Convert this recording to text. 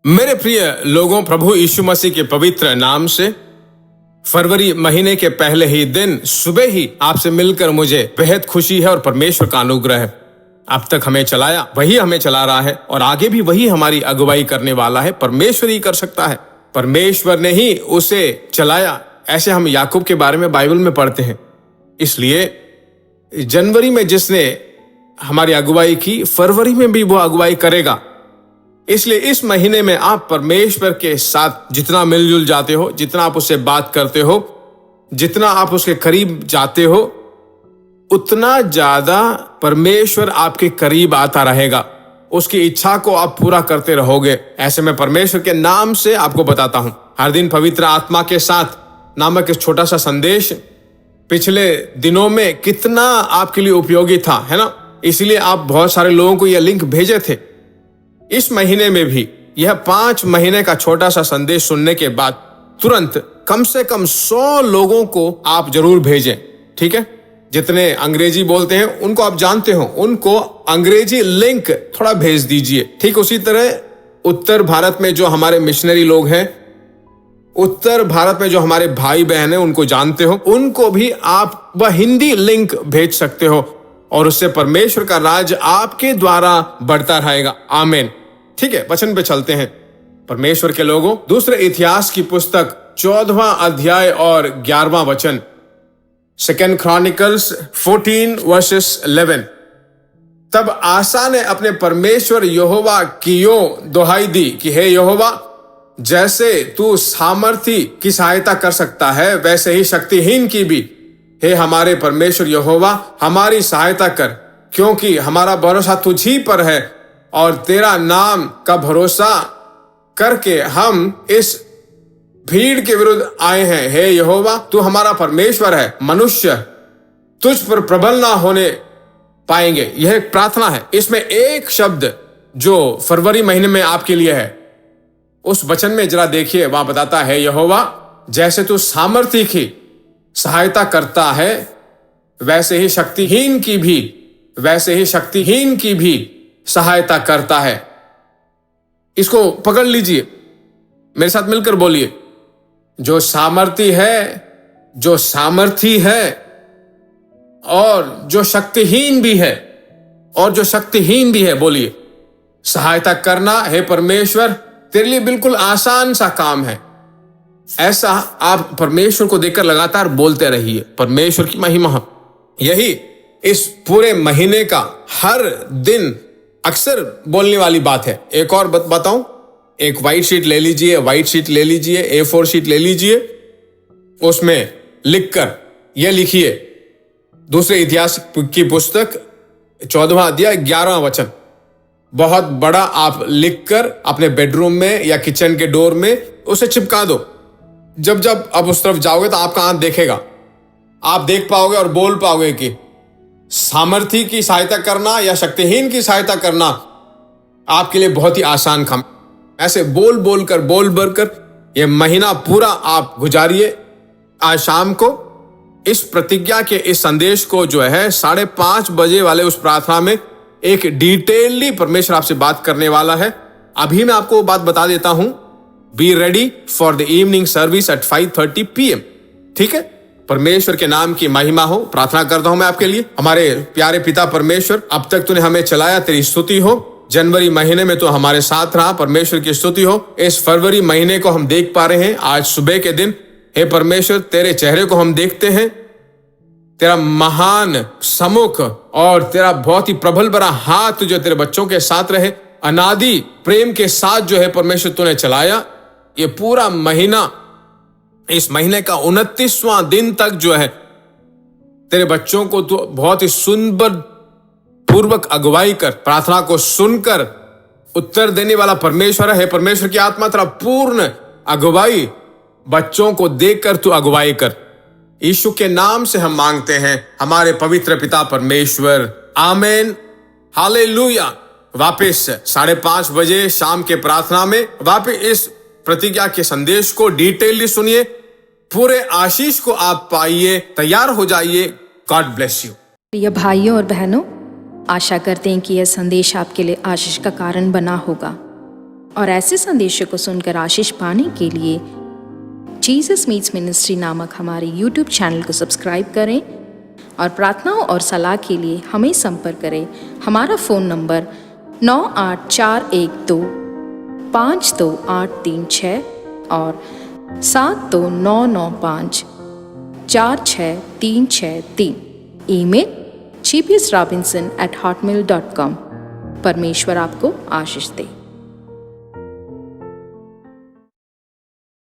मेरे प्रिय लोगों, प्रभु यीशु मसीह के पवित्र नाम से फरवरी महीने के पहले ही दिन सुबह ही आपसे मिलकर मुझे बेहद खुशी है और परमेश्वर का अनुग्रह है। अब तक हमें चलाया वही हमें चला रहा है और आगे भी वही हमारी अगुवाई करने वाला है। परमेश्वर ही कर सकता है, परमेश्वर ने ही उसे चलाया। ऐसे हम याकूब के बारे में बाइबल में पढ़ते हैं। इसलिए जनवरी में जिसने हमारी अगुवाई की, फरवरी में भी वो अगुवाई करेगा। इसलिए इस महीने में आप परमेश्वर के साथ जितना मिलजुल जाते हो, जितना आप उससे बात करते हो, जितना आप उसके करीब जाते हो, उतना ज्यादा परमेश्वर आपके करीब आता रहेगा। उसकी इच्छा को आप पूरा करते रहोगे। ऐसे में परमेश्वर के नाम से आपको बताता हूं, हर दिन पवित्र आत्मा के साथ नामक इस छोटा सा संदेश पिछले दिनों में कितना आपके लिए उपयोगी था, है ना। इसलिए आप बहुत सारे लोगों को यह लिंक भेजे थे। इस महीने में भी यह 5 महीने का छोटा सा संदेश सुनने के बाद तुरंत कम से कम 100 लोगों को आप जरूर भेजें, ठीक है। जितने अंग्रेजी बोलते हैं उनको आप जानते हो, उनको अंग्रेजी लिंक थोड़ा भेज दीजिए। ठीक उसी तरह उत्तर भारत में जो हमारे मिशनरी लोग हैं, उत्तर भारत में जो हमारे भाई बहन हैं, उनको जानते हो, उनको भी आप वह हिंदी लिंक भेज सकते हो और उससे परमेश्वर का राज आपके द्वारा बढ़ता रहेगा। आमीन। ठीक है, वचन पे चलते हैं। परमेश्वर के लोगों, दूसरे इतिहास की पुस्तक 14वां अध्याय और 11वां वचन, 2 क्रॉनिकल्स 14 वर्सेस 11। तब आसा ने अपने परमेश्वर यहोवा की यो दुहाई दी कि हे यहोवा, जैसे तू सामर्थी की सहायता कर सकता है, वैसे ही शक्तिहीन की भी हे हमारे परमेश्वर यहोवा हमारी सहायता कर, क्योंकि हमारा भरोसा तुझ ही पर है और तेरा नाम का भरोसा करके हम इस भीड़ के विरुद्ध आए हैं। हे यहोवा, तू हमारा परमेश्वर है, मनुष्य तुझ पर प्रबल ना होने पाएंगे। यह एक प्रार्थना है। इसमें एक शब्द जो फरवरी महीने में आपके लिए है, उस वचन में जरा देखिए, वहां बताता है यहोवा, जैसे तू सामर्थी की सहायता करता है, वैसे ही शक्तिहीन की भी सहायता करता है। इसको पकड़ लीजिए, मेरे साथ मिलकर बोलिए, जो सामर्थी है और जो शक्तिहीन भी है, बोलिए सहायता करना। हे परमेश्वर, तेरे लिए बिल्कुल आसान सा काम है। ऐसा आप परमेश्वर को देखकर लगातार बोलते रहिए। परमेश्वर की महिमा, यही इस पूरे महीने का हर दिन अक्सर बोलने वाली बात है। एक और बताऊं, एक व्हाइट शीट ले लीजिए, A4 शीट ले लीजिए, उसमें लिखकर यह लिखिए, दूसरे इतिहास की पुस्तक 14वां अध्याय 11वां वचन। बहुत बड़ा आप लिखकर अपने बेडरूम में या किचन के डोर में उसे चिपका दो। जब आप उस तरफ जाओगे तो आपका आंख देखेगा, आप देख पाओगे और बोल पाओगे कि सामर्थी की सहायता करना या शक्तिहीन की सहायता करना आपके लिए बहुत ही आसान काम। ऐसे बोल कर यह महीना पूरा आप गुजारिए। आज शाम को इस प्रतिज्ञा के इस संदेश को जो है 5:30 बजे वाले उस प्रार्थना में एक डिटेलली परमेश्वर आपसे बात करने वाला है। अभी मैं आपको बात बता देता हूं, be ready for the evening service eight 5:30 PM। ठीक है, परमेश्वर के नाम की महिमा हो। प्रार्थना करता हूं मैं आपके लिए। हमारे प्यारे पिता परमेश्वर, अब तक तूने हमें चलाया, तेरी स्तुति हो। जनवरी महीने में तो हमारे साथ रहा, परमेश्वर की स्तुति हो। इस फरवरी महीने को हम देख पा रहे हैं, आज सुबह के दिन। हे परमेश्वर, तेरे चेहरे को हम देखते हैं, तेरा महान सम्मुख और तेरा बहुत ही प्रबल बड़ा हाथ जो तेरे बच्चों के साथ रहे, अनादि प्रेम के साथ जो है परमेश्वर तूने चलाया। ये पूरा महीना, इस महीने का 29वां दिन तक जो है तेरे बच्चों को तू बहुत ही सुंदर पूर्वक अगुवाई कर, प्रार्थना को सुनकर उत्तर देने वाला परमेश्वर है। परमेश्वर की आत्मा तेरा पूर्ण अगुवाई बच्चों को देखकर तू अगुवाई कर। यीशु के नाम से हम मांगते हैं, हमारे पवित्र पिता परमेश्वर। आमीन, हालेलुया। वापस 5:30 बजे शाम के प्रार्थना में वापस इस प्रतिज्ञा के संदेश को डिटेलली सुनिए। पूरे आशीष को आप पाइए। तैयार हो जाइए। God bless you. प्रिय भाइयों और बहनों, आशा करते हैं कि यह संदेश आपके लिए आशीष का कारण बना होगा। और ऐसे संदेशों को सुनकर आशीष पाने के लिए जीसस मीट्स मिनिस्ट्री नामक हमारे यूट्यूब चैनल को सब्सक्राइब करें और प्रार्थनाओं और सलाह के लिए हमें संपर्क करें। हमारा फ़ोन नंबर 9841252836 और 7299546363। Email gpsrobinson@hotmail.com। परमेश्वर आपको आशीष दे।